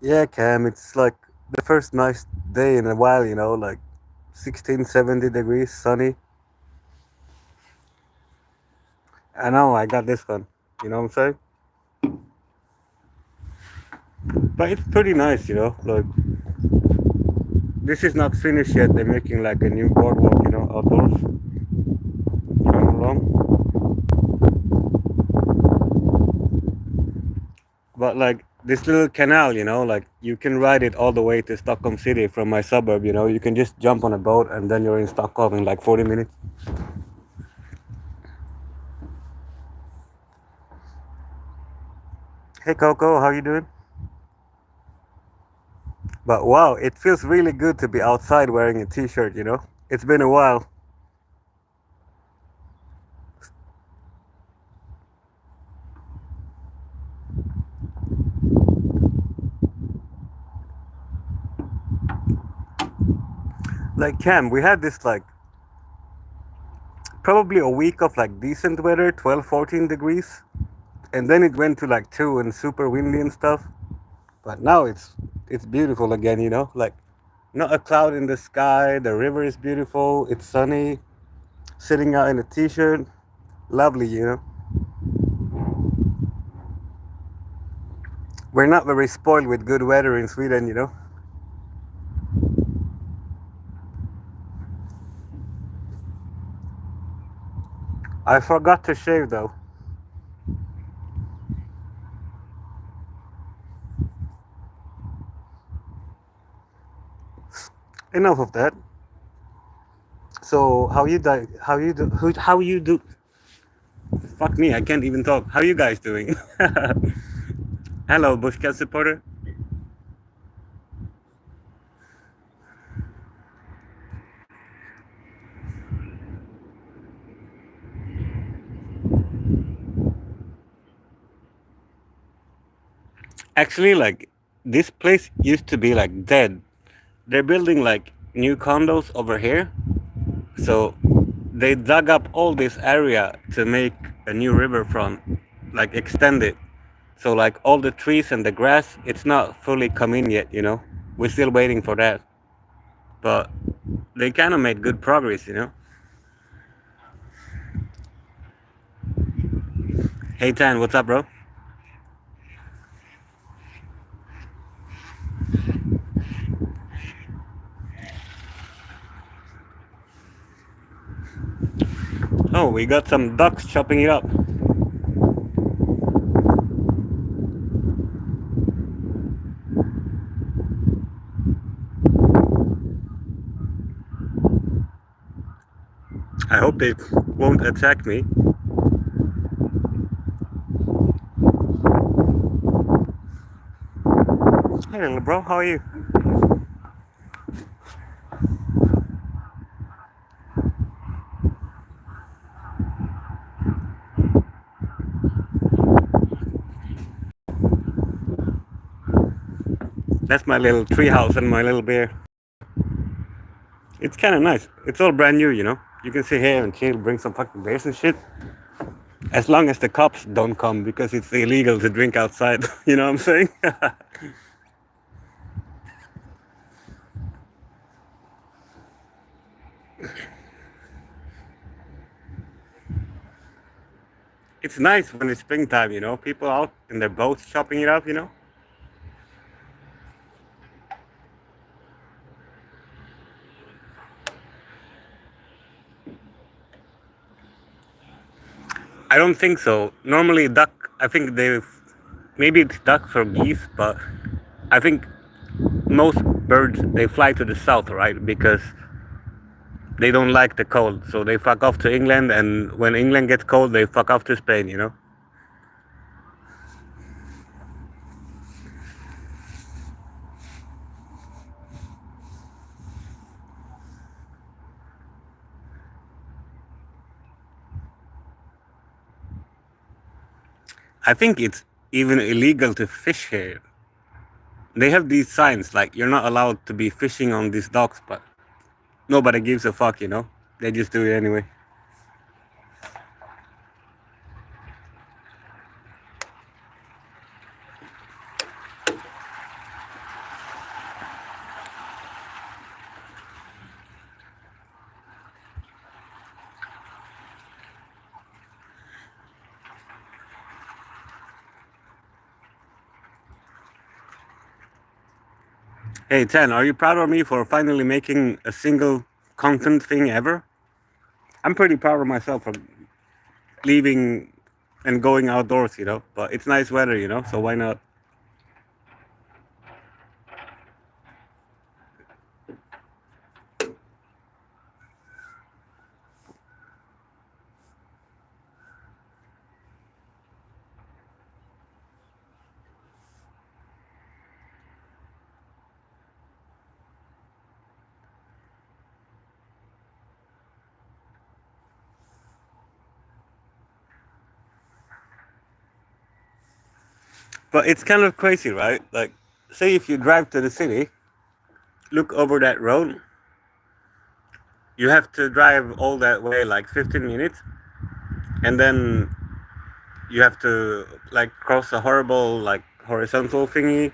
Yeah, Cam, it's like the first nice day in a while, like 16, 70 degrees, sunny. I know, I got this one. You know what I'm saying? But it's pretty nice, like this is not finished yet. They're making like a new boardwalk, outdoors, kind of long. But like this little canal, like you can ride it all the way to Stockholm City from my suburb, you can just jump on a boat and then you're in Stockholm in like 40 minutes. Hey Coco, how you doing? But wow, it feels really good to be outside wearing a t-shirt, It's been a while. Like Cam, we had this like probably a week of like decent weather, 12, 14 degrees. And then it went to like 2 and super windy and stuff. But now it's beautiful again, Like not a cloud in the sky, the river is beautiful, it's sunny, sitting out in a t-shirt, lovely. We're not very spoiled with good weather in Sweden. I forgot to shave though. Enough of that. So how you do? How you do? Fuck me, I can't even talk. How you guys doing? Hello, Bushcat supporter. Actually, like this place used to be like dead. They're building like new condos over here, so they dug up all this area to make a new riverfront, like extend it. So like all the trees and the grass, it's not fully come in yet. We're still waiting for that, but they kind of made good progress. Hey Tan, what's up, bro? Oh, we got some ducks chopping it up. I hope they won't attack me. Hey little bro, how are you? That's my little treehouse and my little bear. It's kind of nice. It's all brand new. You can sit here and chill, bring some fucking beers and shit. As long as the cops don't come because it's illegal to drink outside. You know what I'm saying? It's nice when it's springtime. People out in their boats chopping it up. I don't think so. Normally, duck. I think they, maybe it's ducks or geese, but I think most birds they fly to the south, right? Because they don't like the cold, so they fuck off to England, and when England gets cold, they fuck off to Spain. You know. I think it's even illegal to fish here. They have these signs like you're not allowed to be fishing on these docks, but nobody gives a fuck. You know. They just do it anyway. Hey, Tan, are you proud of me for finally making a single content thing ever? I'm pretty proud of myself for leaving and going outdoors, you know. But it's nice weather, you know, so why not? But it's kind of crazy, right? Like, say if you drive to the city, look over that road, you have to drive all that way like 15 minutes, and then you have to like cross a horrible like horizontal thingy,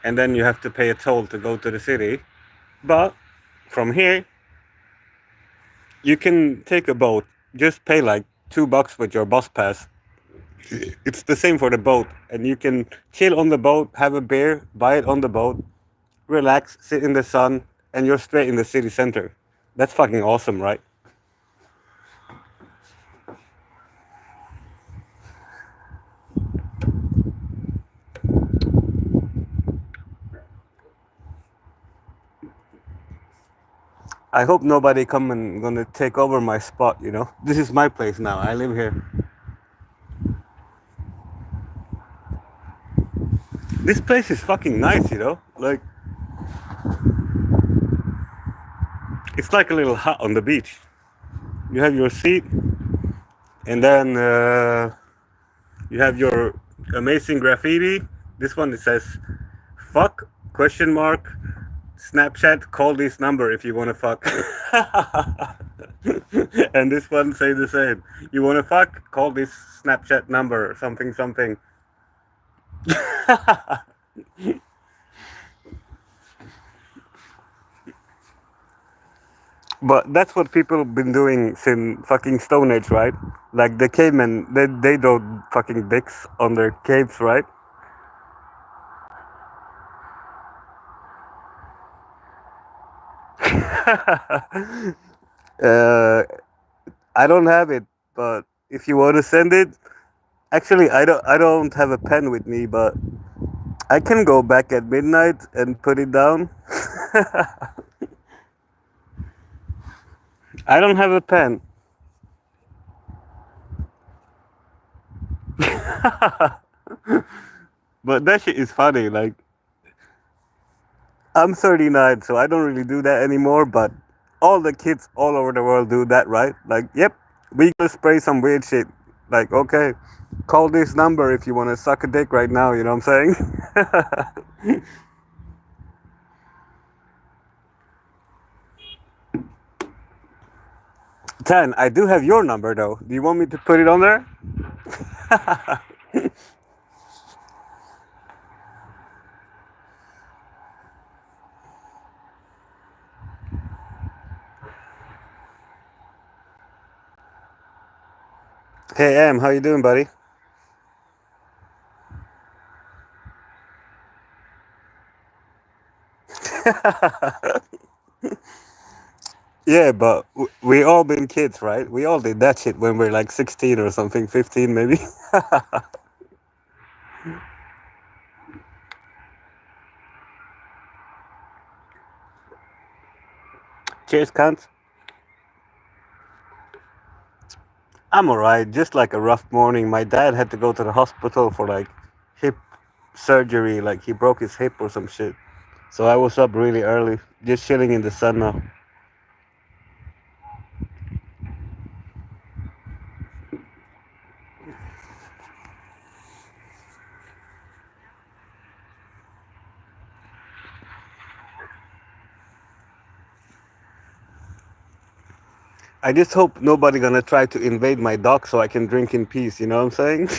and then you have to pay a toll to go to the city. But from here, you can take a boat, just pay like $2 with your bus pass. It's the same for the boat, and you can chill on the boat, have a beer, buy it on the boat, relax, sit in the sun, and you're straight in the city center. That's fucking awesome, right? I hope nobody come and gonna take over my spot, you know? This is my place now. I live here. This place is fucking nice, you know? Like, it's like a little hut on the beach. You have your seat, and then you have your amazing graffiti. This one it says, fuck, question mark, Snapchat, call this number if you wanna fuck. And this one say the same. You wanna fuck? Call this Snapchat number, something something. But that's what people have been doing since fucking Stone Age, right? Like the cavemen, they don't fucking dicks on their caves, right? uh, I don't have it, but if you want to send it, actually, I don't have a pen with me, but I can go back at midnight and put it down. I don't have a pen. But that shit is funny. Like, I'm 39, so I don't really do that anymore, but all the kids all over the world do that, right? Like, yep, we gonna spray some weird shit. Like, okay, call this number if you wanna suck a dick right now, you know what I'm saying? Tan, I do have your number though. Do you want me to put it on there? Hey, Em, how you doing, buddy? Yeah, but we all been kids, right? We all did that shit when we're like 16 or something, 15 maybe. Cheers, cunt. I'm alright. Just like a rough morning. My dad had to go to the hospital for like hip surgery. Like he broke his hip or some shit. So I was up really early, just chilling in the sun now. I just hope nobody gonna try to invade my dock so I can drink in peace. You know what I'm saying?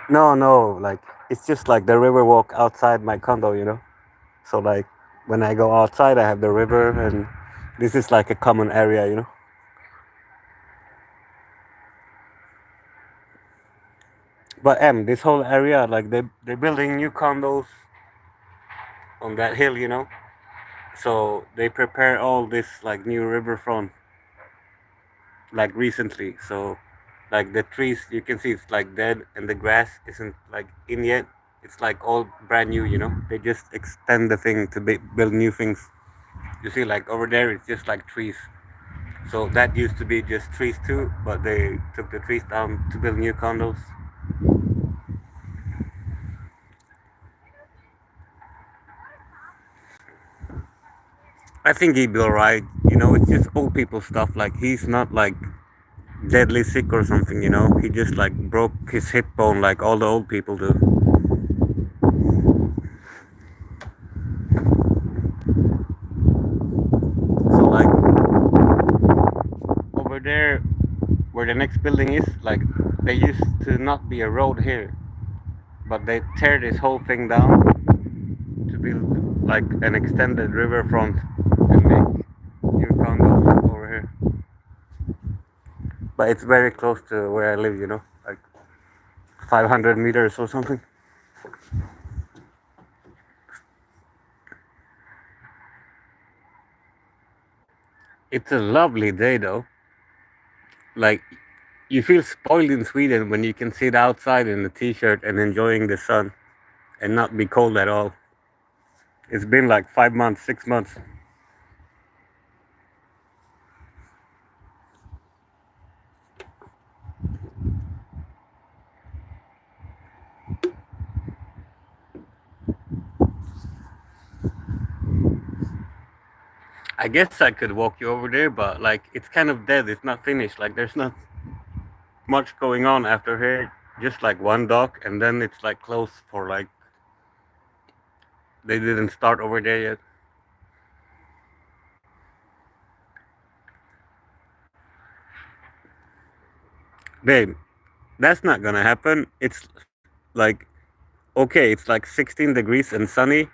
No, no. Like it's just like the river walk outside my condo. So like when I go outside, I have the river, and this is like a common area. But this whole area, like they're building new condos on that hill. So they prepare all this like new riverfront like recently. So like the trees, you can see it's like dead, and the grass isn't like in yet. It's like all brand new. They just extend the thing to build new things. You see, like over there, it's just like trees. So that used to be just trees too, but they took the trees down to build new condos. I think he'd be alright. It's just old people stuff. Like he's not like deadly sick or something. He just like broke his hip bone like all the old people do. So like over there where the next building is, like there used to not be a road here, but they tear this whole thing down to build like an extended riverfront and make new condos over here. But it's very close to where I live, like 500 meters or something. It's a lovely day though. Like you feel spoiled in Sweden when you can sit outside in a t-shirt and enjoying the sun and not be cold at all. It's been like 5 months, 6 months. I guess I could walk you over there, but like it's kind of dead. It's not finished. Like there's not much going on after here. Just like one dock, and then it's like closed for like they didn't start over there yet. Babe, that's not gonna happen. It's like okay, it's like 16 degrees and sunny,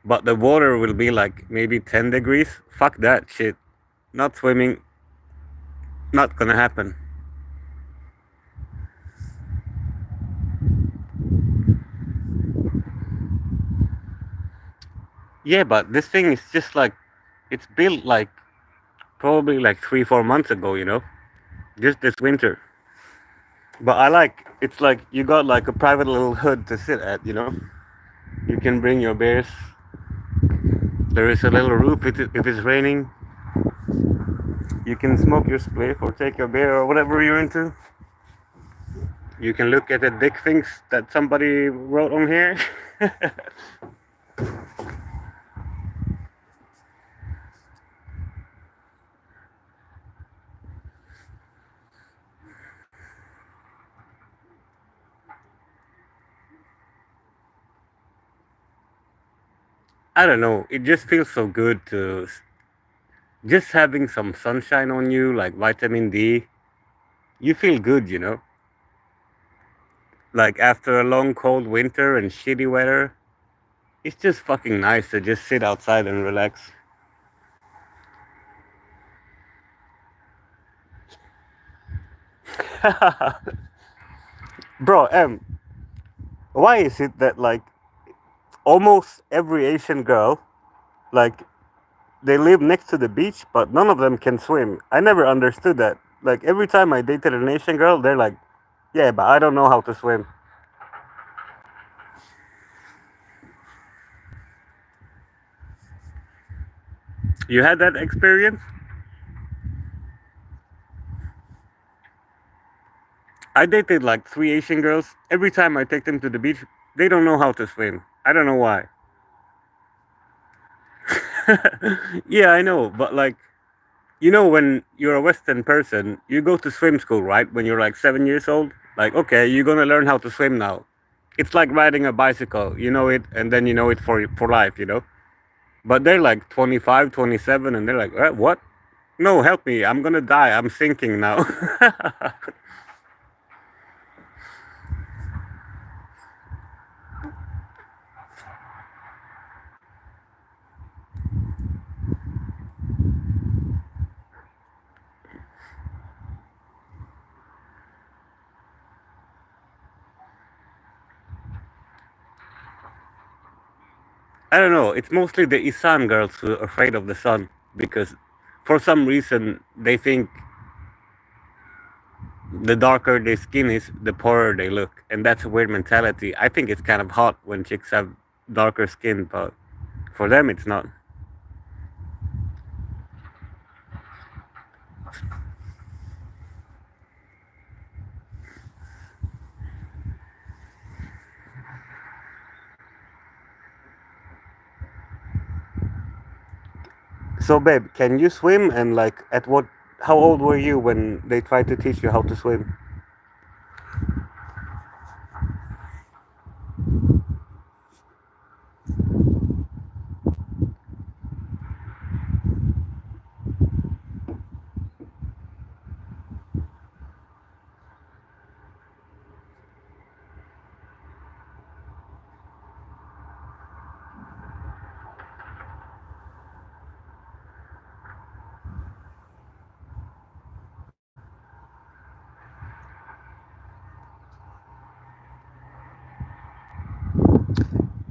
but the water will be like maybe 10 degrees. Fuck that shit. Not swimming. Not gonna happen. Yeah, but this thing is just like it's built like probably like 3, 4 months ago. Just this winter. But I like it's like you got like a private little hood to sit at. You can bring your beers. There is a little roof if it's raining. You can smoke your spliff or take your beer or whatever you're into. You can look at the dick things that somebody wrote on here. I don't know. It just feels so good to just having some sunshine on you, like vitamin D. You feel good, you know? Like after a long cold winter and shitty weather, it's just fucking nice to just sit outside and relax. Bro, why is it that like almost every Asian girl, like they live next to the beach, but none of them can swim? I never understood that. Like every time I dated an Asian girl, they're like, "Yeah, but I don't know how to swim." You had that experience? I dated like three Asian girls. Every time I take them to the beach, they don't know how to swim. I don't know why. Yeah, I know, but like, you know, when you're a Western person, you go to swim school, right? When you're like 7 years old, like, okay, you're gonna learn how to swim now. It's like riding a bicycle. You know it, and then you know it for life. You know. But they're like 25, 27, and they're like, what? No, help me! I'm gonna die. I'm sinking now. I don't know. It's mostly the Isan girls who are afraid of the sun because, for some reason, they think the darker their skin is, the poorer they look, and that's a weird mentality. I think it's kind of hot when chicks have darker skin, but for them, it's not. So, babe, can you swim? And like, at what? How old were you when they tried to teach you how to swim?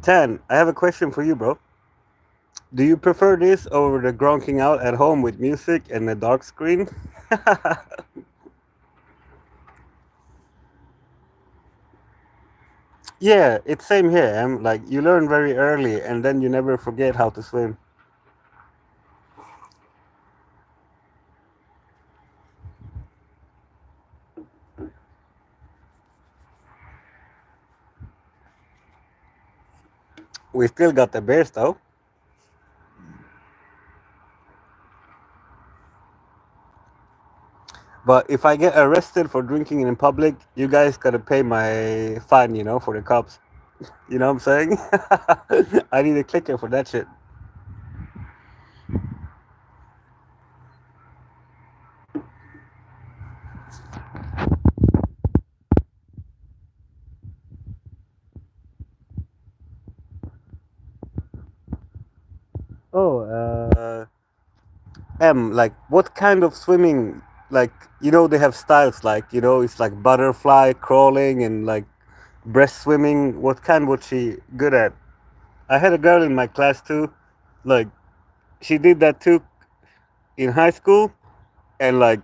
10. I have a question for you, bro. Do you prefer this over the gronking out at home with music and a dark screen? Yeah, it's same here. Like you learn very early and then you never forget how to swim. We still got the bears though. But if I get arrested for drinking in public, you guys gotta pay my fine, for the cops. You know what I'm saying? I need a clicker for that shit. Oh, like what kind of swimming? Like, they have styles. Like, it's like butterfly crawling and like breast swimming. What kind was she good at? I had a girl in my class too. Like, she did that too in high school, and like,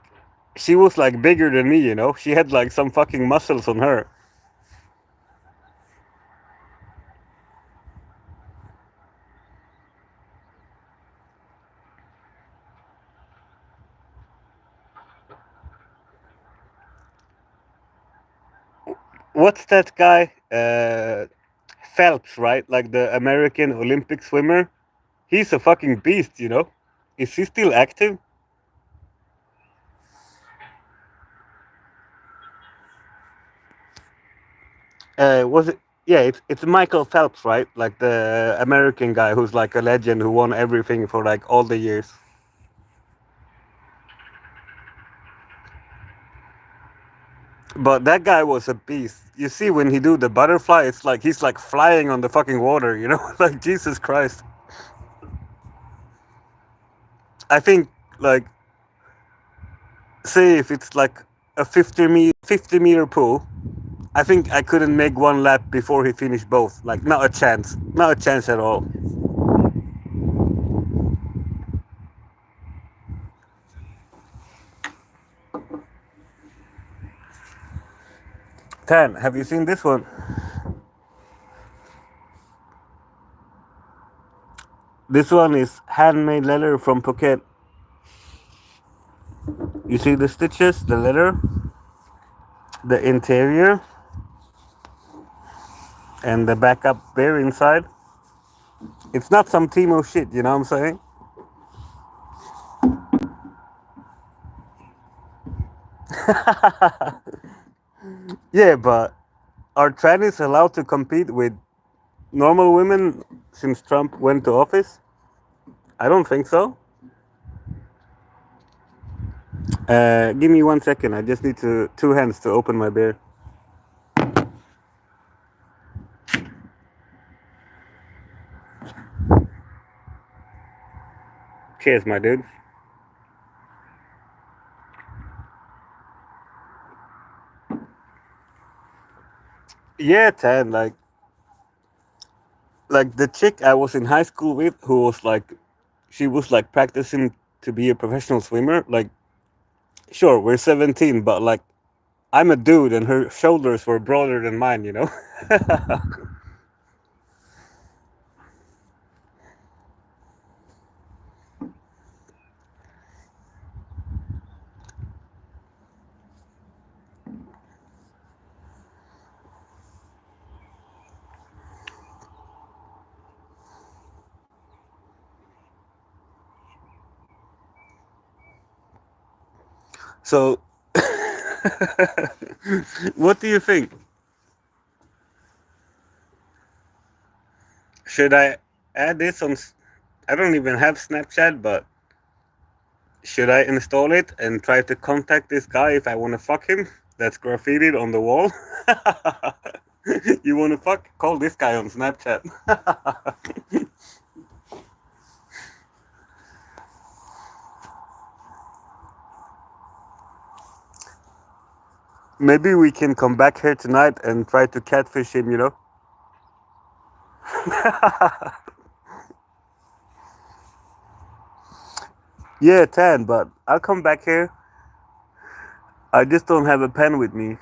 she was like bigger than me. She had like some fucking muscles on her. What's that guy? Phelps, right? Like the American Olympic swimmer. He's a fucking beast. Is he still active? Was it? Yeah, it's Michael Phelps, right? Like the American guy who's like a legend who won everything for like all the years. But that guy was a beast. You see, when he do the butterfly, it's like he's like flying on the fucking water, you know? Like Jesus Christ. I think like say if it's like a 50-meter pool, I think I couldn't make one lap before he finished both. Like not a chance. Not a chance at all. Tan, have you seen this one? This one is handmade leather from Phuket. You see the stitches, the leather, the interior, and the backup there inside. It's not some Timo shit, you know what I'm saying? Yeah, but are trannies allowed to compete with normal women since Trump went to office? I don't think so. Give me 1 second. I just need two hands to open my beer. Cheers, my dude. Yeah, Tan. Like the chick I was in high school with, who was like, she was like practicing to be a professional swimmer. Like, sure, we're 17, but like, I'm a dude, and her shoulders were broader than mine. You know. So, what do you think? Should I add this on? I don't even have Snapchat, but should I install it and try to contact this guy if I want to fuck him? That's graffitied on the wall. You want to fuck? Call this guy on Snapchat. Maybe we can come back here tonight and try to catfish him, you know? Yeah, Tan, but I'll come back here. I just don't have a pen with me.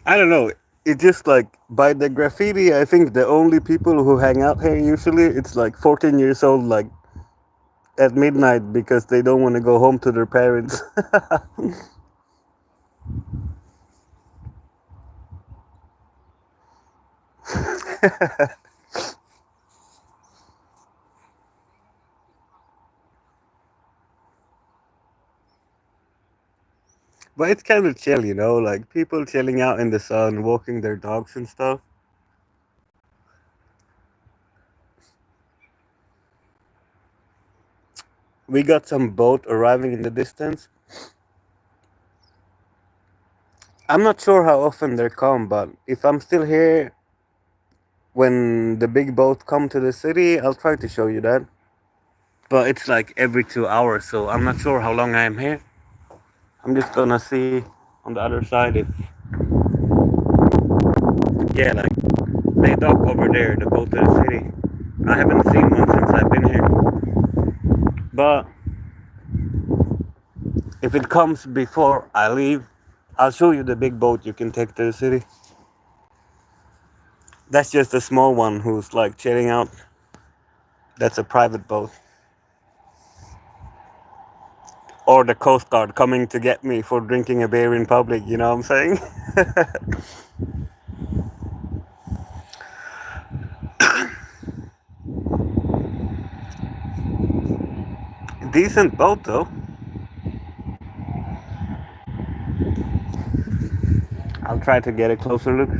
I don't know. It just like by the graffiti, I think the only people who hang out here usually it's like 14 years old, like at midnight because they don't want to go home to their parents. But it's kind of chill, you know, like people chilling out in the sun, walking their dogs and stuff. We got some boat arriving in the distance. I'm not sure how often they come, but if I'm still here when the big boat come to the city, I'll try to show you that. But it's like every 2 hours, so I'm not sure how long I am here. I'm just gonna see on the other side if, yeah, like they dock over there, the boat to the city. I haven't seen one since I've been here. But if it comes before I leave, I'll show you the big boat you can take to the city. That's just a small one who's like chilling out. That's a private boat. Or the Coast Guard coming to get me for drinking a beer in public, you know what I'm saying? decent boat though. I'll try to get a closer look.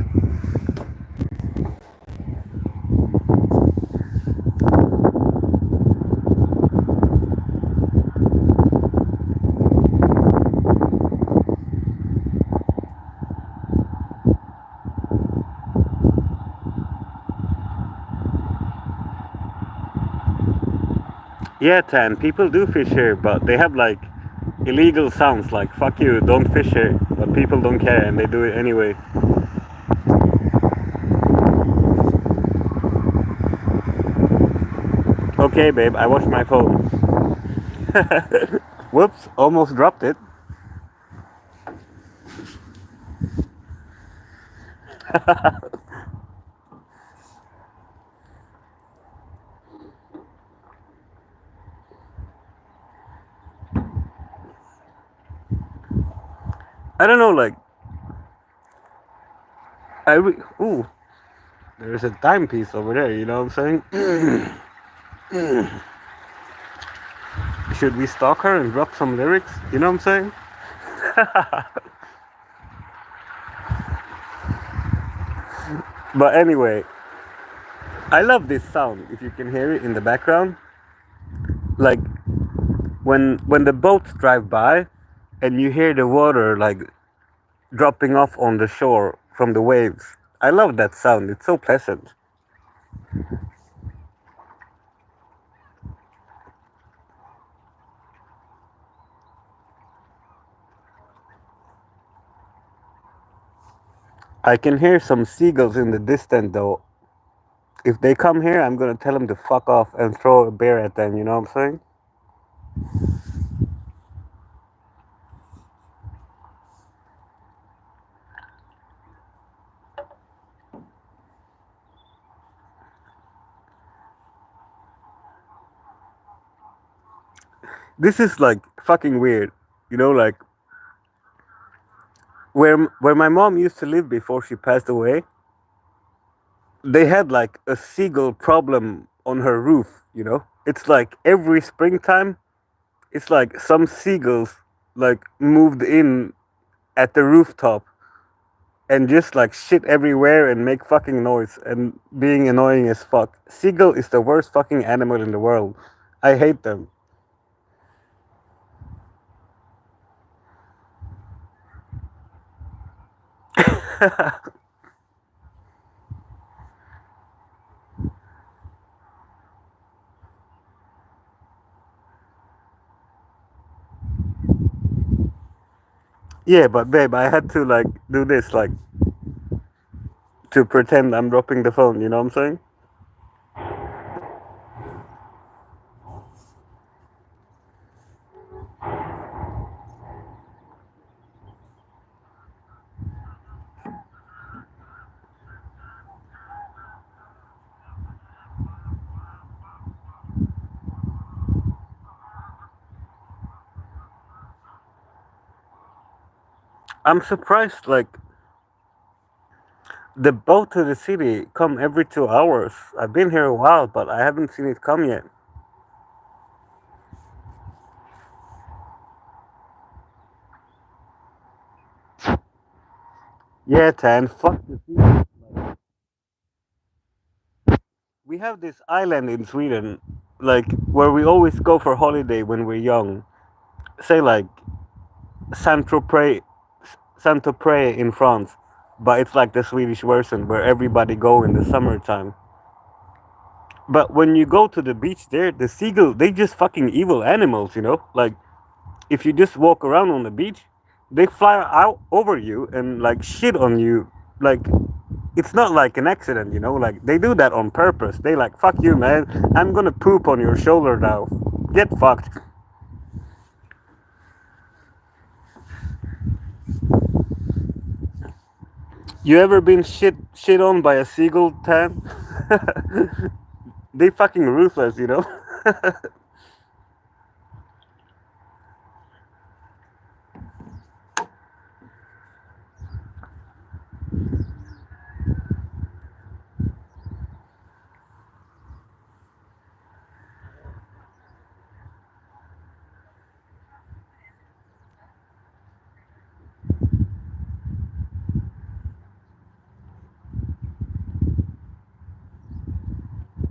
Yeah, Tan, people do fish here, but they have like illegal sounds like fuck you, don't fish here. But people don't care and they do it anyway. Okay, babe, I washed my phone. Whoops, almost dropped it. I don't know, like, ooh, there's a timepiece over there, you know what I'm saying? Should we stalk her and drop some lyrics? You know what I'm saying? But anyway, I love this sound. If you can hear it in the background, like when the boats drive by, and you hear the water like dropping off on the shore from the waves. I love that sound. It's so pleasant. I can hear some seagulls in the distance though. If they come here, I'm gonna tell them to fuck off and throw a bear at them. You know what I'm saying? This is like fucking weird. You know, like where my mom used to live before she passed away. They had like a seagull problem on her roof. You know, it's like every springtime, it's like some seagulls like moved in at the rooftop and just like shit everywhere and make fucking noise and being annoying as fuck. Seagull is the worst fucking animal in the world. I hate them. Yeah, but babe, I had to like do this like to pretend I'm dropping the phone, you know what I'm saying? I'm surprised like the boat to the city come every 2 hours. I've been here a while, but I haven't seen it come yet. Yeah, Tan, fuck the sea. We have this island in Sweden, like where we always go for holiday when we're young. Say like Saint Tropez, Saint Tropez in France, but it's like the Swedish version where everybody go in the summertime. But when you go to the beach there, the seagull they just fucking evil animals, you know. Like if you just walk around on the beach, they fly out over you and like shit on you. Like it's not like an accident, you know. Like they do that on purpose. They like fuck you, man. I'm gonna poop on your shoulder now. Get fucked. You ever been shit on by a seagull, Tan? They fucking ruthless, you know.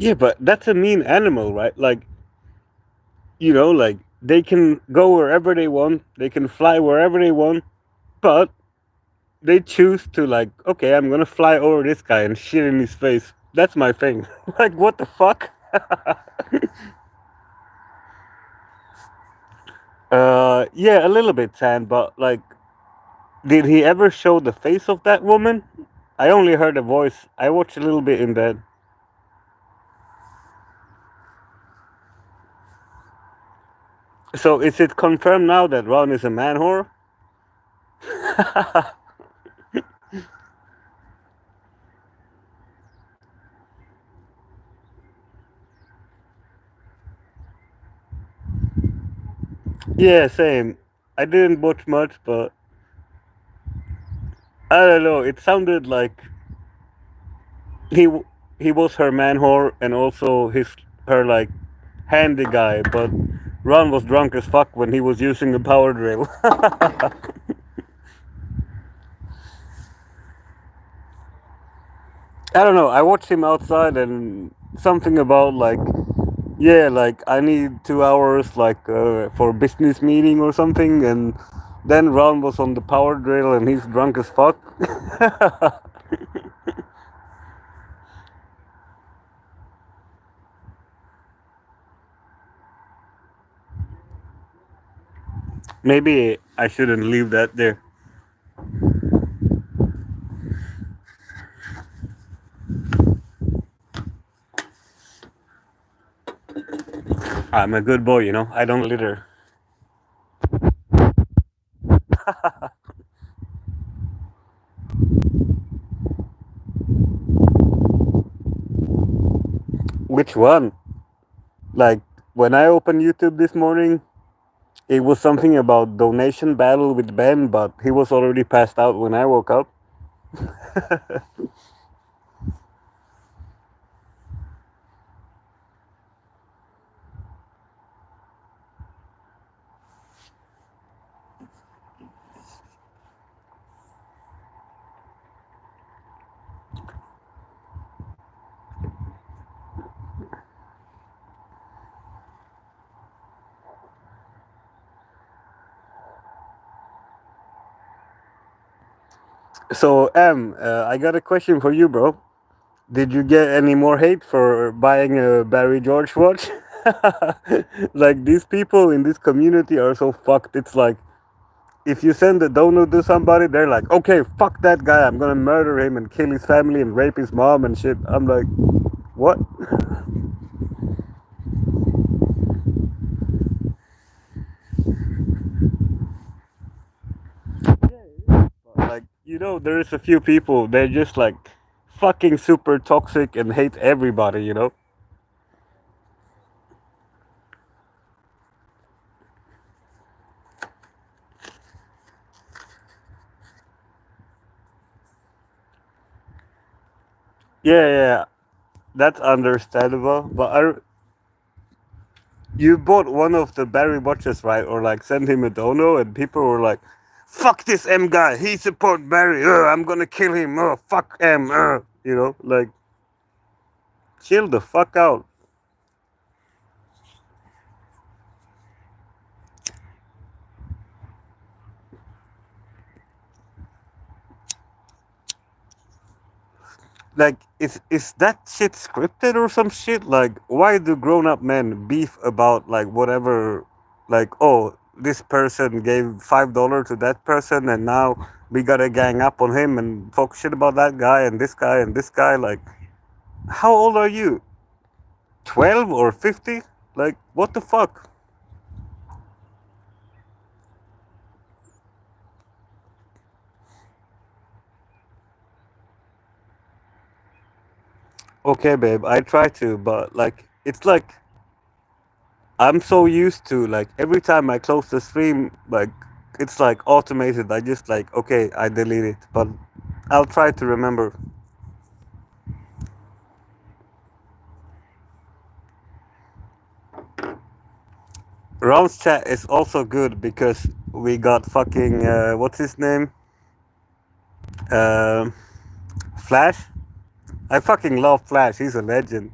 Yeah, but that's a mean animal, right? Like, like they can go wherever they want, they can fly wherever they want, but they choose to like, okay, I'm gonna fly over this guy and shit in his face. That's my thing. Like, what the fuck? Yeah, a little bit sad, but like, did he ever show the face of that woman? I only heard a voice. I watched a little bit in bed. So is it confirmed now that Ron is a man whore? Yeah, same. I didn't watch much, but I don't know. It sounded like he w- he was her man whore and also her like handy guy, but Ron was drunk as fuck when he was using the power drill. I don't know. I watched him outside and something about like, yeah, like I need 2 hours like for business meeting or something, and then Ron was on the power drill and he's drunk as fuck. Maybe I shouldn't leave that there. I'm a good boy, I don't litter. Which one? Like when I opened YouTube this morning, it was something about donation battle with Ben, but he was already passed out when I woke up. So, I got a question for you, bro. Did you get any more hate for buying a Barry George watch? Like these people in this community are so fucked. It's like if you send a donut to somebody, they're like, "Okay, fuck that guy. I'm gonna murder him and kill his family and rape his mom and shit." I'm like, "What?" Like, there is a few people, they're just like fucking super toxic and hate everybody. Yeah, yeah, that's understandable. But you bought one of the Barry watches, right? Or like send him a dono, and people were like, "Fuck this M guy. He support Barry. I'm gonna kill him. Fuck M." Like chill the fuck out. Like, is that shit scripted or some shit? Like, why do grown up men beef about like whatever? Like, oh, this person gave $5 to that person, and now we gotta gang up on him and talk shit about that guy and this guy and this guy. Like, how old are you? 12 or 50? Like, what the fuck? Okay, babe, I try to, but like, it's like I'm so used to like every time I close the stream, like it's like automated. I just like, okay, I delete it, but I'll try to remember. Ron's chat is also good because we got fucking what's his name? Uh, Flash. I fucking love Flash. He's a legend.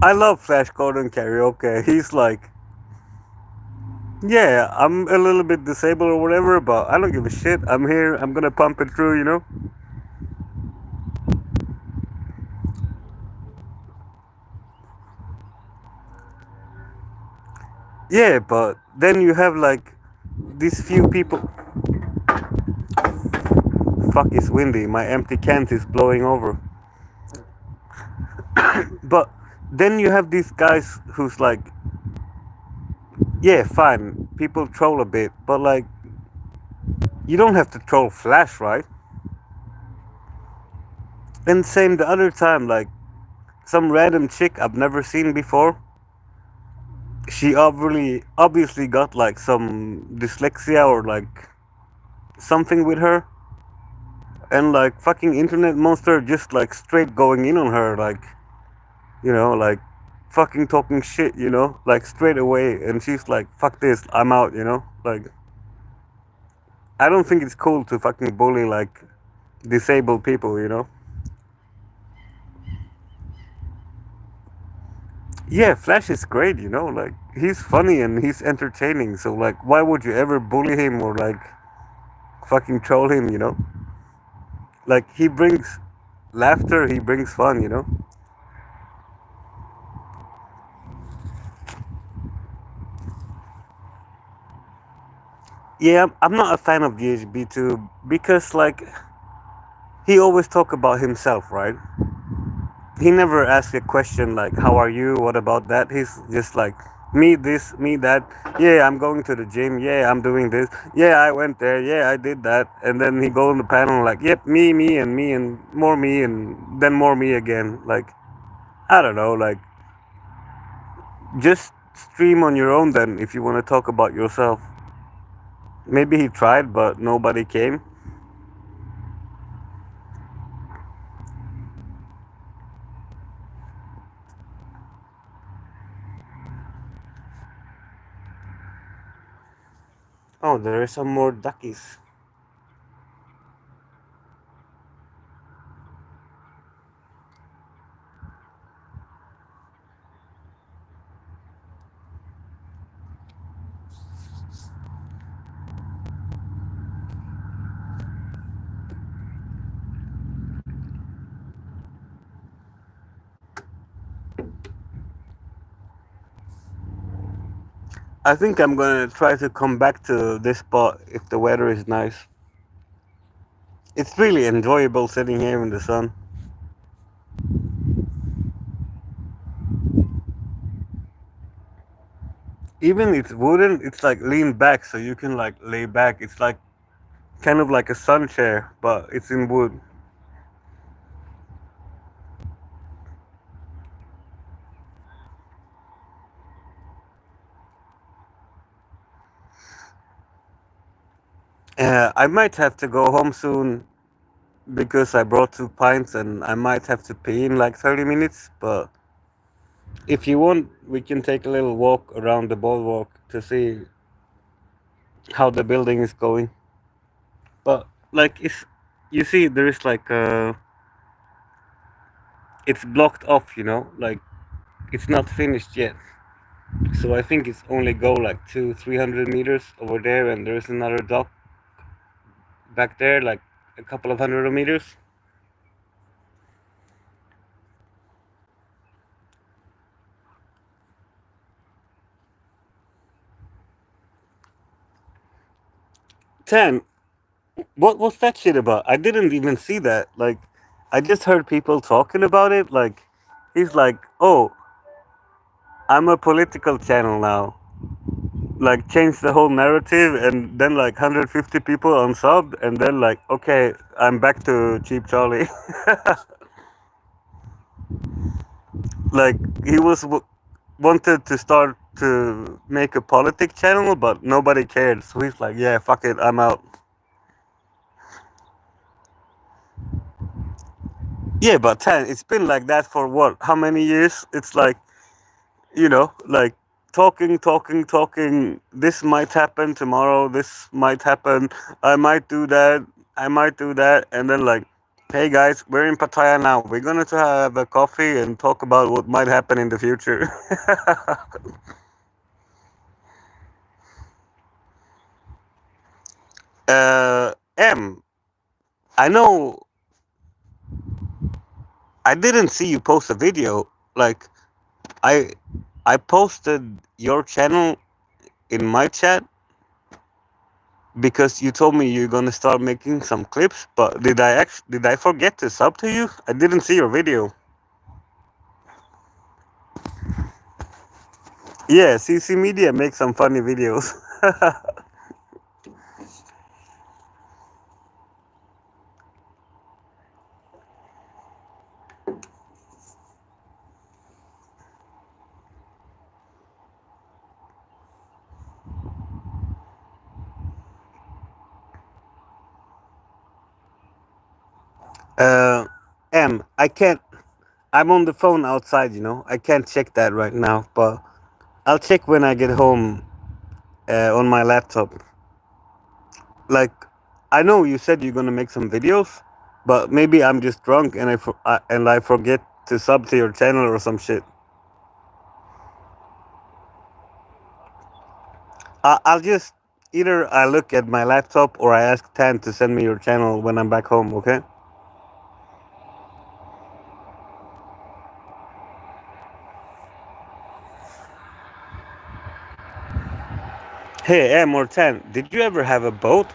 I love Flash Gordon karaoke. He's like, yeah, I'm a little bit disabled or whatever, but I don't give a shit. I'm here. I'm gonna pump it through, you know? Yeah, but then you have like these few people. Fuck, it's windy. My empty can is blowing over. But then you have these guys who's like, yeah, fine. People troll a bit, but like, you don't have to troll Flash, right? And same the other time, like some random chick I've never seen before. She obviously got like some dyslexia or like something with her, and like fucking internet monster just like straight going in on her, like, like fucking talking shit, like straight away, and she's like, "Fuck this, I'm out," like I don't think it's cool to fucking bully like disabled people. Yeah, Flash is great, like he's funny and he's entertaining. So like, why would you ever bully him or like fucking troll him? Like he brings laughter, he brings fun. Yeah, I'm not a fan of GHB too because like he always talk about himself, right? He never asks a question like, "How are you? What about that?" He's just like, "Me this, me that. Yeah, I'm going to the gym. Yeah, I'm doing this. Yeah, I went there. Yeah, I did that." And then he go on the panel like, "Yep, me, and more me, and then more me again." Like I don't know, like just stream on your own then if you want to talk about yourself. Maybe he tried, but nobody came. Oh, there are some more duckies. I think I'm gonna try to come back to this spot if the weather is nice. It's really enjoyable sitting here in the sun. Even it's wooden, it's like lean back so you can like lay back. It's like kind of like a sun chair, but it's in wood. I might have to go home soon because I brought 2 pints and I might have to pee in like 30 minutes. But if you want, we can take a little walk around the boardwalk to see how the building is going. But like, if you see, there is like it's blocked off. Like it's not finished yet. So I think it's only go like 300 meters over there, and there's another dock back there, like a couple of hundred meters. 10. What was that shit about? I didn't even see that. Like, I just heard people talking about it. Like, he's like, "Oh, I'm a political channel now." Like, change the whole narrative, and then like 150 people unsubbed, and then like, okay, I'm back to Cheap Charlie. Like, he was wanted to start to make a politic channel, but nobody cared. So he's like, "Yeah, fuck it, I'm out." Yeah, but 10, it's been like that for what? How many years? It's like, like talking, talking, talking. This might happen tomorrow. This might happen. I might do that. I might do that. And then, like, Hey guys, we're in Pattaya now. We're gonna to have a coffee and talk about what might happen in the future. M, I know I didn't see you post a video. Like I I posted your channel in my chat because you told me you're gonna start making some clips. But did I forget to sub to you? I didn't see your video. Yeah, CC Media makes some funny videos. uh, M, I can't. I'm on the phone outside. I can't check that right now. But I'll check when I get home on my laptop. Like, I know you said you're gonna make some videos, but maybe I'm just drunk and I forget to sub to your channel or some shit. I'll just either I look at my laptop or I ask Tan to send me your channel when I'm back home. Okay? Hey, M or Tan, did you ever have a boat?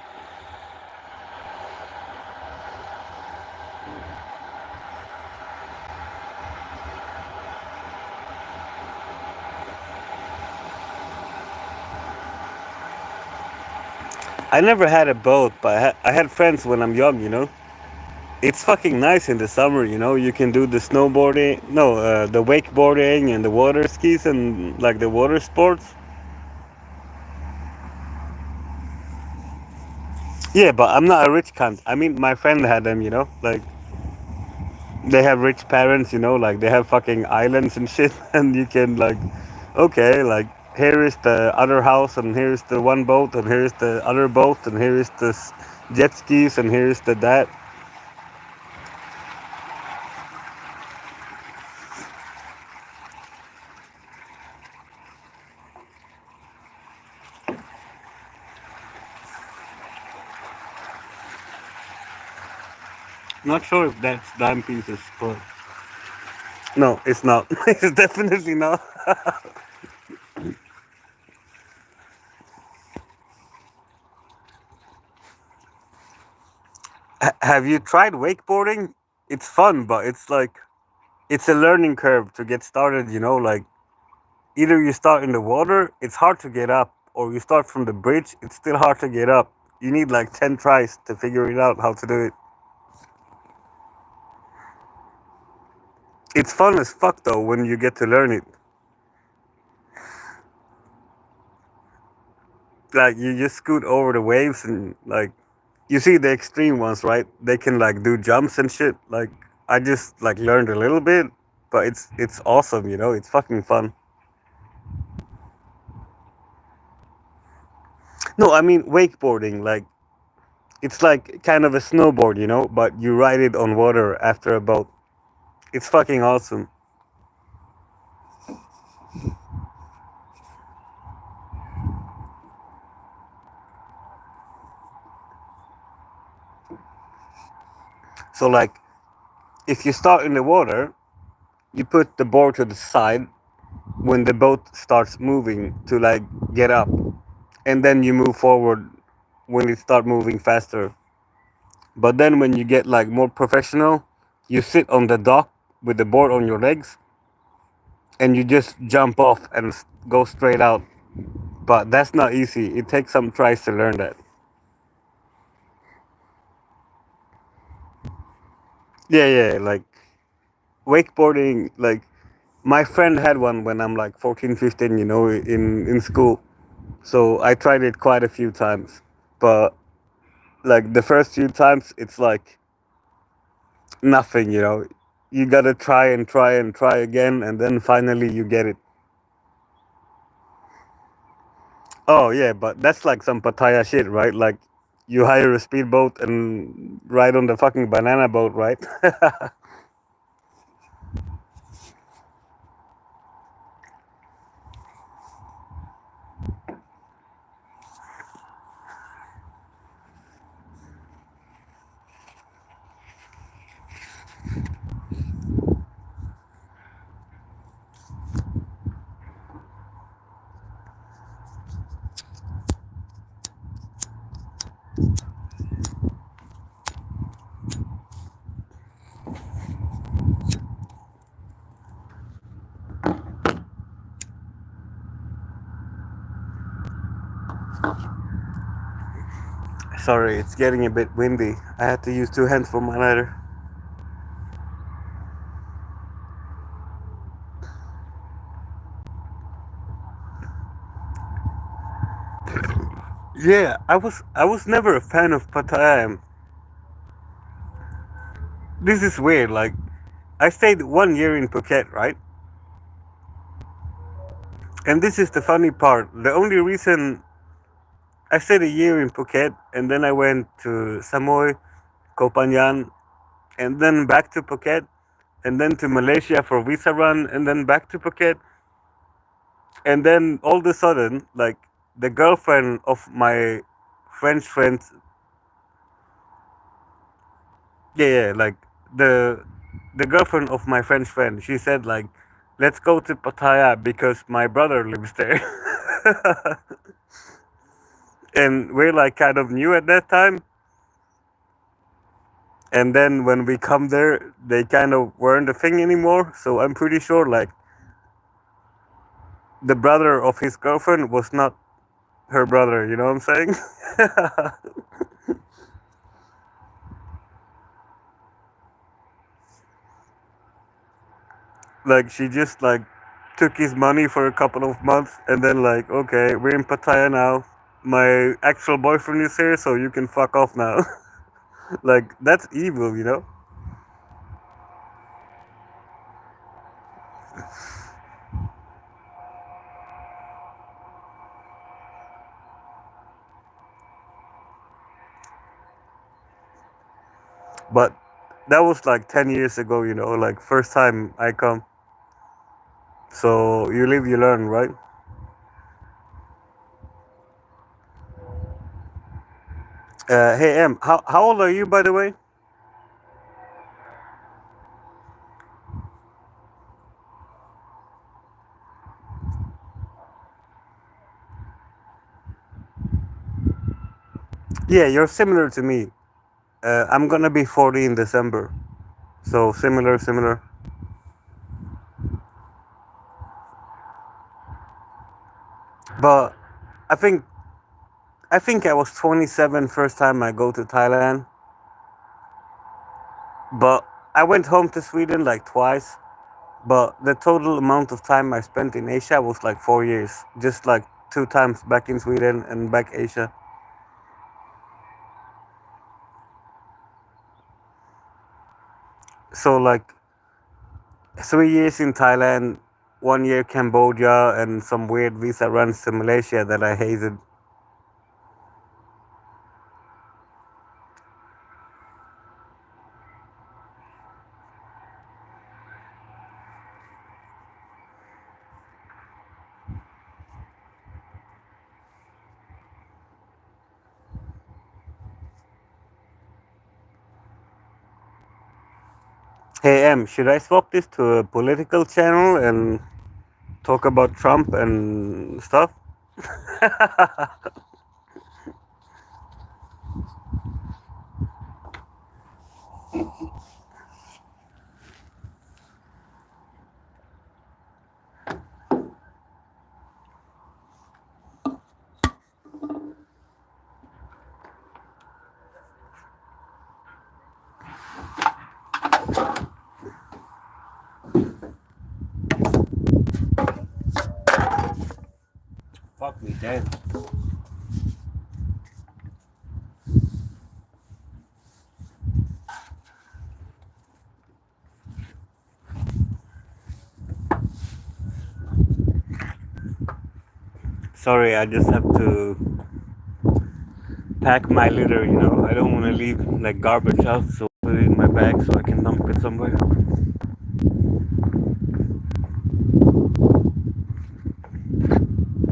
I never had a boat, but I had friends when I'm young. It's fucking nice in the summer. You can do the snowboarding, no, the wakeboarding and the water skis and like the water sports. Yeah, but I'm not a rich cunt. I mean, my friend had them. Like they have rich parents. Like they have fucking islands and shit, and you can like, okay, like here is the other house, and here is the one boat, and here is the other boat, and here is the jet skis, and here is the that. Not sure if that's dime pieces, but no, it's not. It's definitely not. Have you tried wakeboarding? It's fun, but it's like it's a learning curve to get started. Like either you start in the water, it's hard to get up, or you start from the bridge, it's still hard to get up. You need like 10 tries to figure it out how to do it. It's fun as fuck though when you get to learn it. Like you just scoot over the waves and like you see the extreme ones, right? They can like do jumps and shit. Like I just like learned a little bit, but it's awesome, it's fucking fun. No, I mean wakeboarding, like it's like kind of a snowboard, but you ride it on water after a boat. It's fucking awesome. So like if you start in the water, you put the board to the side when the boat starts moving to like get up, and then you move forward when it start moving faster. But then when you get like more professional, you sit on the dock with the board on your legs and you just jump off and go straight out. But that's not easy. It takes some tries to learn that. Yeah, yeah, like wakeboarding, like my friend had one when I'm like 14, 15, in school. So I tried it quite a few times. But like the first few times, it's like nothing. You gotta try and try and try again, and then finally you get it. Oh yeah, but that's like some Pattaya shit, right? Like you hire a speedboat and ride on the fucking banana boat, right? Sorry, it's getting a bit windy. I had to use two hands for my lighter. Yeah, I was never a fan of Pattaya. This is weird. Like, I stayed 1 year in Phuket, right? And this is the funny part. The only reason I stayed a year in Phuket, and then I went to Samoy, Koh Phangan, and then back to Phuket, and then to Malaysia for visa run, and then back to Phuket, and then all of a sudden, like, the girlfriend of my French friend, yeah, like, the the girlfriend of my French friend, she said, like, let's go to Pattaya because my brother lives there. And we're like kind of new at that time. And then when we come there, they kind of weren't a thing anymore. So I'm pretty sure, like, the brother of his girlfriend was not her brother. You know what I'm saying? Like, she just, like, took his money for a couple of months, and then, like, okay, we're in Pattaya now. My actual boyfriend is here, so you can fuck off now. Like, that's evil, you know? But that was like 10 years ago, you know, like, first time I come. So you live, you learn, right? Hey, Em, how old are you, by the way? Yeah, you're similar to me. I'm gonna be 40 in December. So similar, similar. But I think I think I was 27 first time I go to Thailand. But I went home to Sweden like twice. But the total amount of time I spent in Asia was like 4 years. Just like two times back in Sweden and back Asia. So like 3 years in Thailand, 1 year Cambodia, and some weird visa runs to Malaysia that I hated. Hey M, should I swap this to a political channel and talk about Trump and stuff? Fuck me dead. Sorry, I just have to pack my litter, you know. I don't want to leave like garbage out, so put it in my bag so I can dump it somewhere.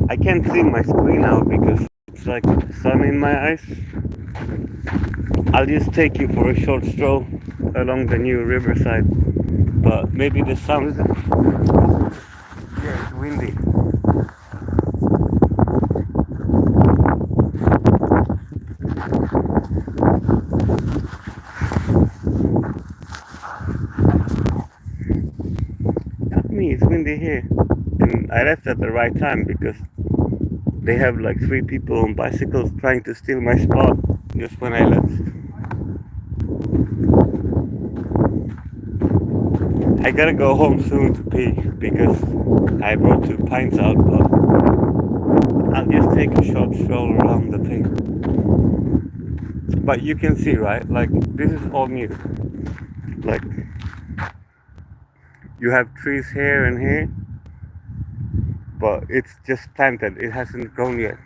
I can't see my screen now because it's like sun in my eyes. I'll just take you for a short stroll along the new riverside, but maybe the sound is. Yeah, it's windy. Fuck me, it's windy here. And I left at the right time because they have like 3 people on bicycles trying to steal my spot just when I left. I gotta go home soon to pee because I brought 2 pints out, but I'll just take a short stroll around the thing. But you can see, right? Like, this is all new. Like, you have trees here and here, but it's just planted. It hasn't grown yet.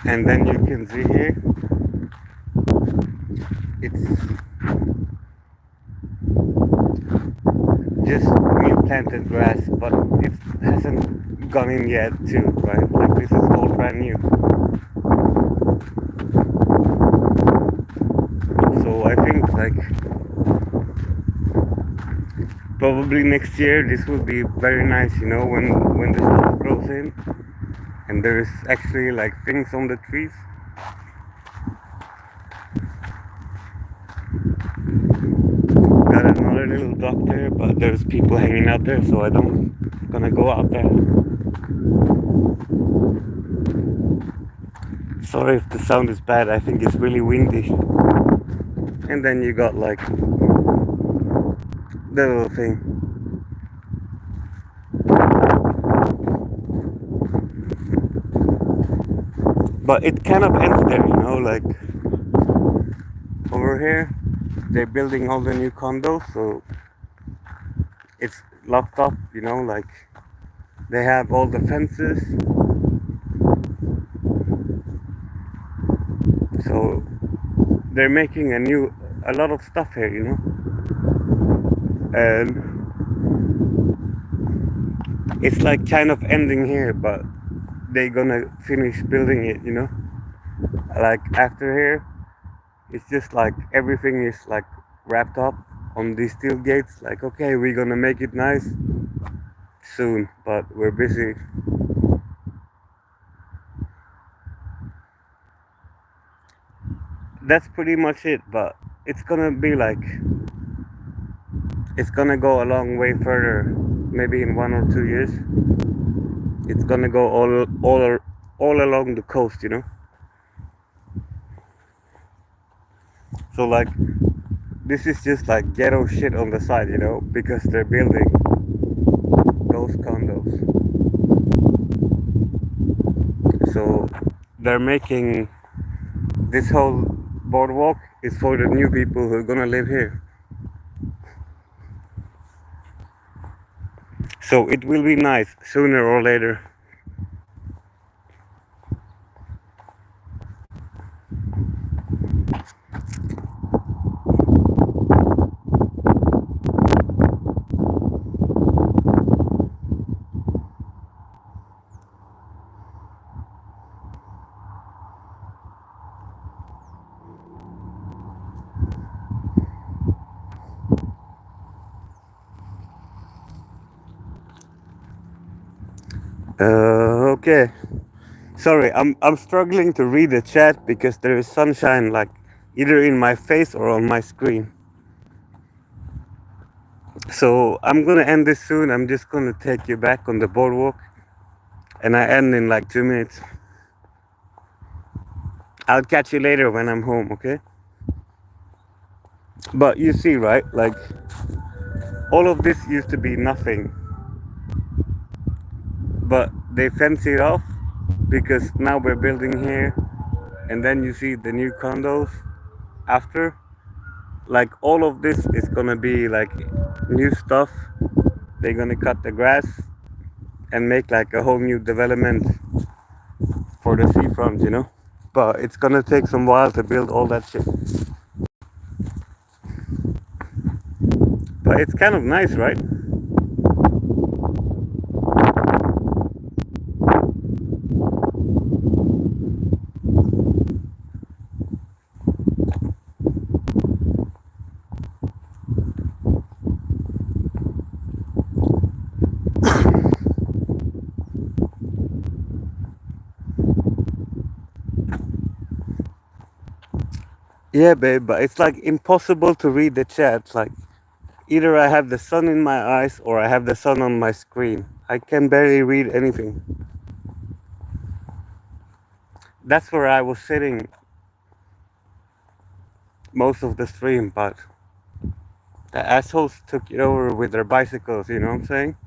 And then you can see here, it's just new planted grass, but it hasn't gone in yet too, right? Like, this is all brand new. So I think like probably next year this will be very nice, you know, when the stuff grows in and there's actually like things on the trees. Got another little dock there, but there's people hanging out there, so I don't gonna go out there. Sorry if the sound is bad, I think it's really windy. And then you got like the little thing. But it kind of ends there, you know, like over here they're building all the new condos, so it's locked up, you know, like they have all the fences, so they're making a lot of stuff here, you know, and it's like kind of ending here, but they're gonna finish building it, you know, like after here it's just like everything is like wrapped up on these steel gates, like okay, we're gonna make it nice soon, but we're busy. That's pretty much it, but it's gonna be like it's gonna go a long way further, maybe in 1 or 2 years. It's gonna go all along the coast, you know. So like this is just like ghetto shit on the side, you know, because they're building those condos. So they're making this whole boardwalk is for the new people who are gonna live here. So it will be nice sooner or later. Okay. Sorry, I'm struggling to read the chat because there is sunshine like either in my face or on my screen. So I'm gonna end this soon. I'm just gonna take you back on the boardwalk, and I end in like 2 minutes. I'll catch you later when I'm home, okay? But you see, right? Like all of this used to be nothing, but they fence it off because now we're building here, and then you see the new condos after. Like all of this is gonna be like new stuff. They're gonna cut the grass, and make like a whole new development for the seafront, you know. But it's gonna take some while to build all that shit. But it's kind of nice, right? Yeah, babe, but it's like impossible to read the chat. Like either I have the sun in my eyes or I have the sun on my screen. I can barely read anything. That's where I was sitting most of the stream, but the assholes took it over with their bicycles, you know what I'm saying?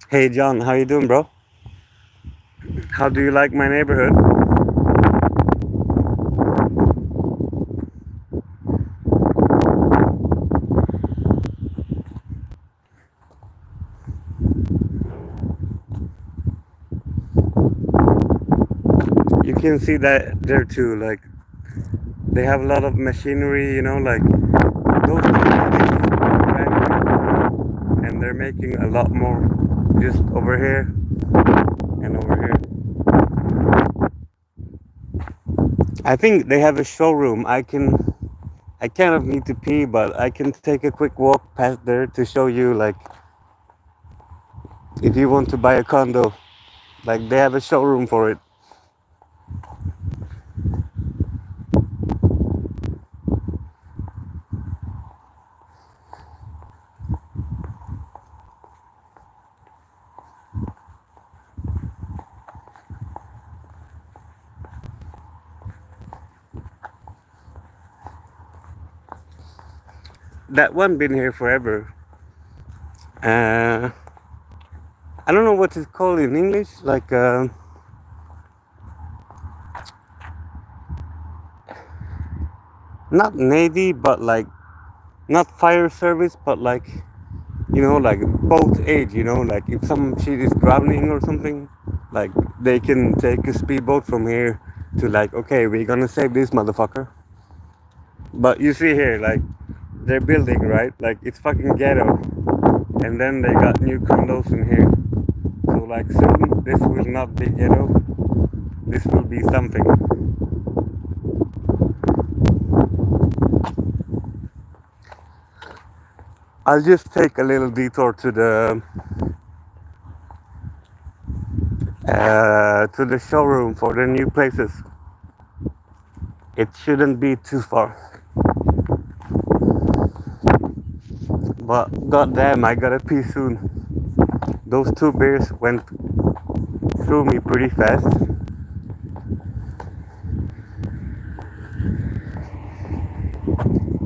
Hey John, how you doing, bro? How do you like my neighborhood? You can see that there too, like they have a lot of machinery, you know, like those two buildings are brand new, and they're making a lot more just over here and over here. I think they have a showroom. I kind of need to pee, but I can take a quick walk past there to show you, like, if you want to buy a condo, like, they have a showroom for it. That one been here forever. Uh, I don't know what it's called in English, like, not Navy, but like, not fire service, but like, you know, like boat aid, you know, like if some shit is drowning or something, like they can take a speedboat from here to like, okay, we're gonna save this motherfucker. But you see here, like, they're building, right? Like, it's fucking ghetto. And then they got new condos in here. So, like, soon this will not be ghetto. This will be something. I'll just take a little detour to the showroom for the new places. It shouldn't be too far. But goddamn, I gotta pee soon. Those two beers went through me pretty fast.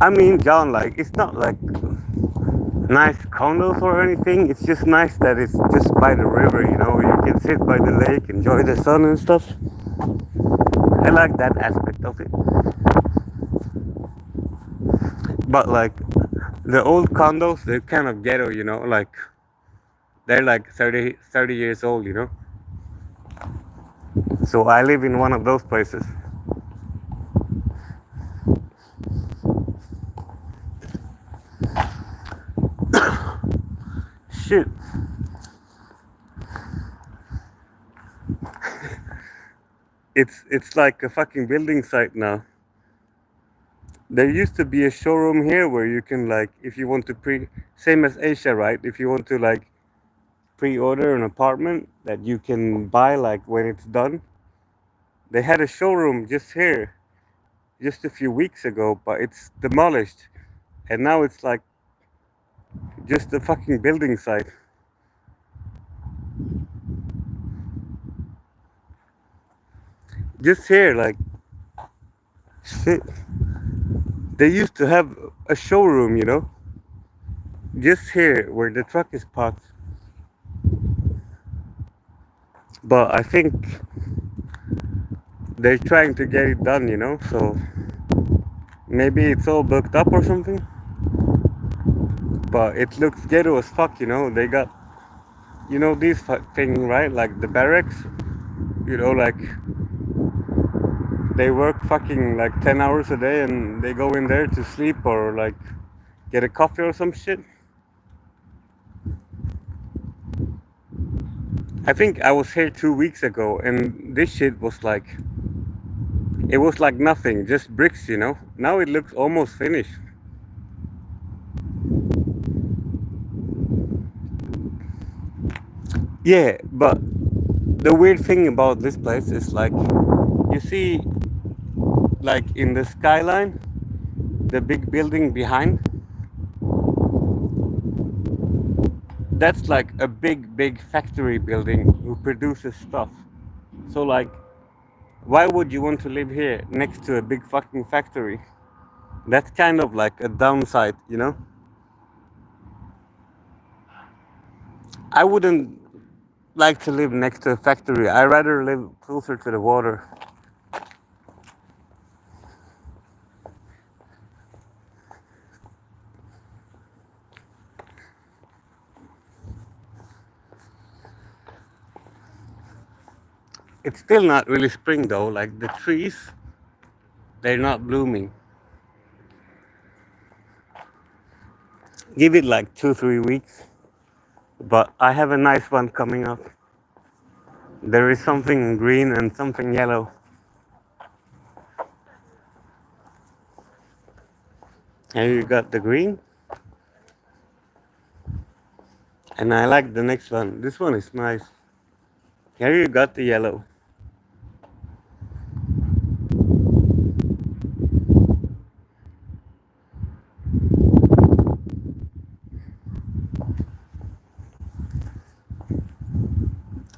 I mean, John, like, it's not like nice condos or anything. It's just nice that it's just by the river, you know. You can sit by the lake, enjoy the sun and stuff. I like that aspect of it. But like the old condos, they're kind of ghetto, you know. Like they're like 30 years old, you know. So I live in one of those places. Shit. It's like a fucking building site now. There used to be a showroom here where you can, like, if you want to same as Asia, right? If you want to like pre-order an apartment that you can buy like when it's done. They had a showroom just here just a few weeks ago, but it's demolished. And now it's like just a fucking building site. Just here, like, shit. They used to have a showroom, you know? Just here where the truck is parked. But I think they're trying to get it done, you know. So maybe it's all booked up or something. But it looks ghetto as fuck, you know. They got, you know, this thing, right? Like the barracks, you know, like they work fucking like 10 hours a day and they go in there to sleep or like get a coffee or some shit. I think I was here 2 weeks ago and this shit was like, it was like nothing, just bricks, you know. Now it looks almost finished. Yeah, but the weird thing about this place is like, you see, like in the skyline, the big building behind, that's like a big factory building who produces stuff. So like, why would you want to live here next to a big fucking factory? That's kind of like a downside, you know. I wouldn't like to live next to a factory. I'd rather live closer to the water. It's still not really spring though, like the trees, they're not blooming. Give it like 2 3 weeks, but I have a nice one coming up. There is something green and something yellow. And you got the green, and I like the next one. This one is nice. Here you got the yellow.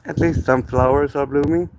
At least some flowers are blooming.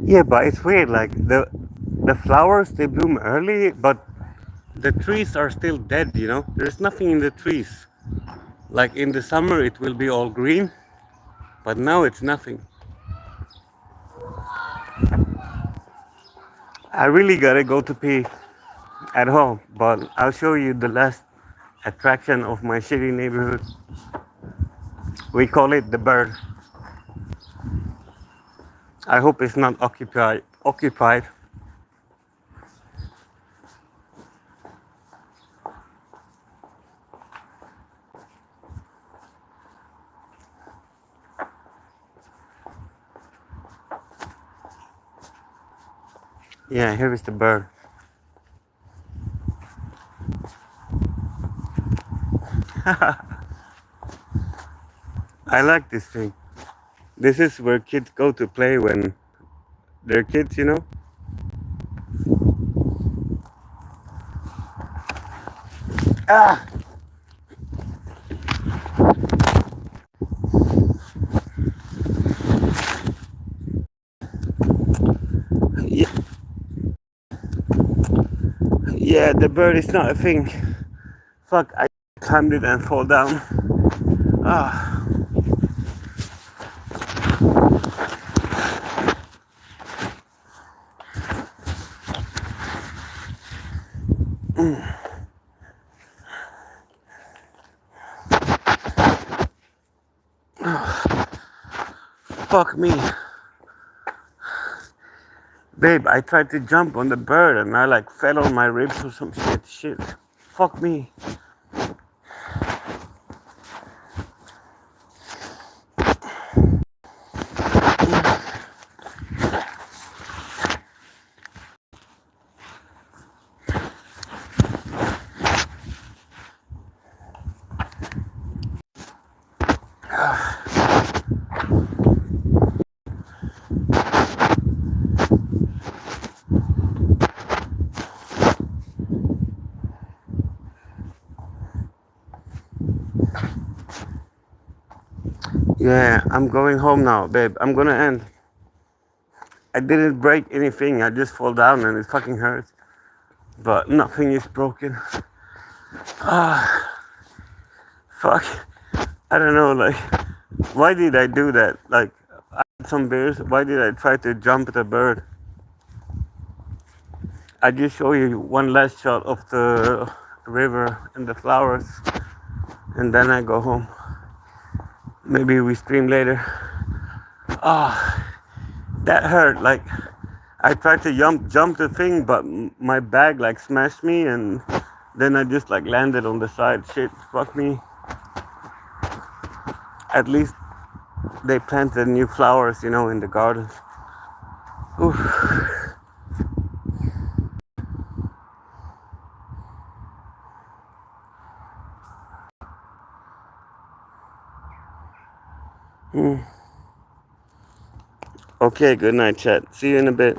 Yeah, but it's weird. Like the flowers they bloom early, but the trees are still dead. You know, there's nothing in the trees. Like in the summer, it will be all green, but now it's nothing. I really gotta go to pee at home, but I'll show you the last attraction of my shitty neighborhood. We call it the bird. I hope it's not occupied. Occupied. Yeah, here is the bird. I like this thing. This is where kids go to play when they're kids, you know? Ah! Yeah, yeah, the bird is not a thing. Fuck, I climbed it and fall down. Ah, fuck me. Babe, I tried to jump on the bird and I like fell on my ribs or some shit. Shit. Fuck me. Yeah, I'm going home now, babe. I'm gonna end. I didn't break anything. I just fall down and it fucking hurts. But nothing is broken. Ah, fuck. I don't know. Like, why did I do that? Like, I had some beers. Why did I try to jump at a bird? I just show you one last shot of the river and the flowers, and then I go home. Maybe we stream later. Ah, that hurt. Like, I tried to jump the thing, but my bag like smashed me, and then I just like landed on the side. Shit, fuck me. At least they planted new flowers, you know, in the garden. Oof. Okay, good night, chat. See you in a bit.